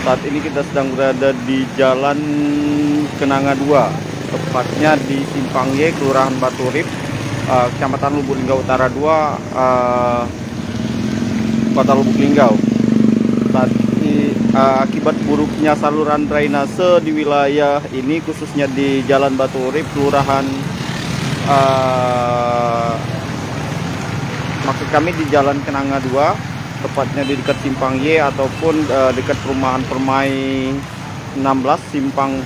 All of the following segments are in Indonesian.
Saat ini kita sedang berada di Jalan Kenanga 2, tepatnya di Simpang Y, Kelurahan Baturip, Kecamatan Lubuk Linggau Utara 2, Kota Lubuk Linggau. Saat ini, akibat buruknya saluran drainase di wilayah ini, khususnya di Jalan Baturip, Kelurahan, maksud kami di Jalan Kenanga 2, tepatnya di dekat Simpang Y ataupun dekat perumahan Permai 16 Simpang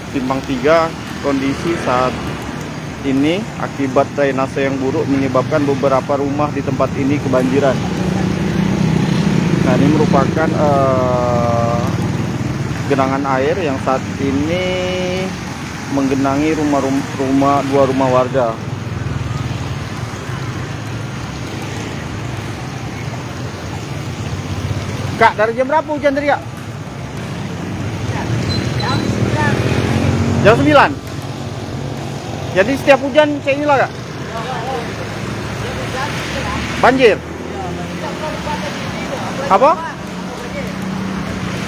3. Kondisi saat ini akibat drainase yang buruk menyebabkan beberapa rumah di tempat ini kebanjiran. Nah, ini merupakan genangan air yang saat ini menggenangi dua rumah warga. Kak, dari jam berapa hujan tadi, Kak? Jam 9. Jadi setiap hujan kayak inilah, Kak? Banjir? Apa?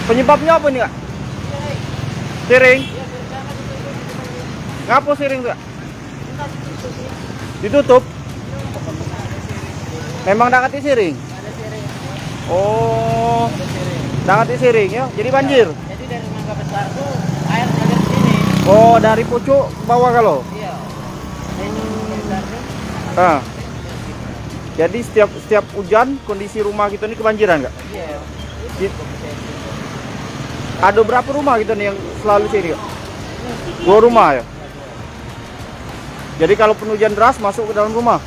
Penyebabnya apa nih, Kak? Siring? Ngapa siring, Kak? Ditutup? Memang dakati siring? Oh, sangat siring ya, jadi banjir. Jadi dari Mangga Besar tuh air ngalir ke sini. Oh, dari pucuk bawah kalau. Iya. Ini besar tuh. Ah. Jadi setiap hujan kondisi rumah kita ini kebanjiran, Kak? Iya. Ada berapa rumah kita nih yang selalu sini, Kak? 2 rumah ya. Jadi kalau hujan deras masuk ke dalam rumah.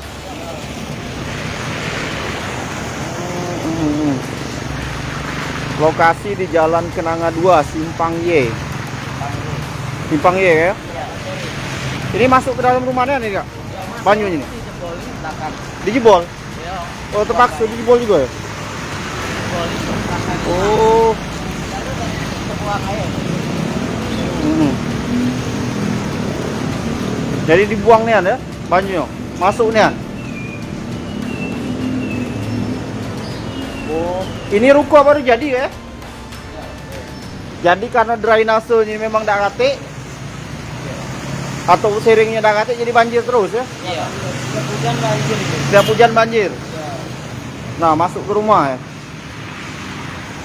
Lokasi di Jalan Kenanga 2, Simpang Y. Simpang Y ya. Ini masuk ke dalam rumahnya nih, Kak. Banyunya nih. Dijebol ini belakang. Dijebol. Iya. Oh, terpaksa dijebol juga ya. Jebol itu belakang. Oh. Sebuah air. Jadi dibuang nih ya, banyu. Masuk nih. Oh, ini ruko baru jadi ya? Jadi karena drainase ini memang dak rate atau siringnya dak rate jadi banjir terus ya? Iya. Setiap hujan banjir itu. Setiap hujan banjir. Iya. Nah, masuk ke rumah ya.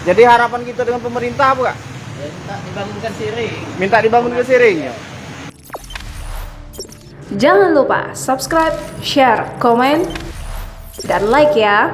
Jadi harapan kita dengan pemerintah apa, Kak? Ya, minta dibangunkan siring. Minta dibangun ke siring ya? Jangan lupa subscribe, share, komen, dan like ya.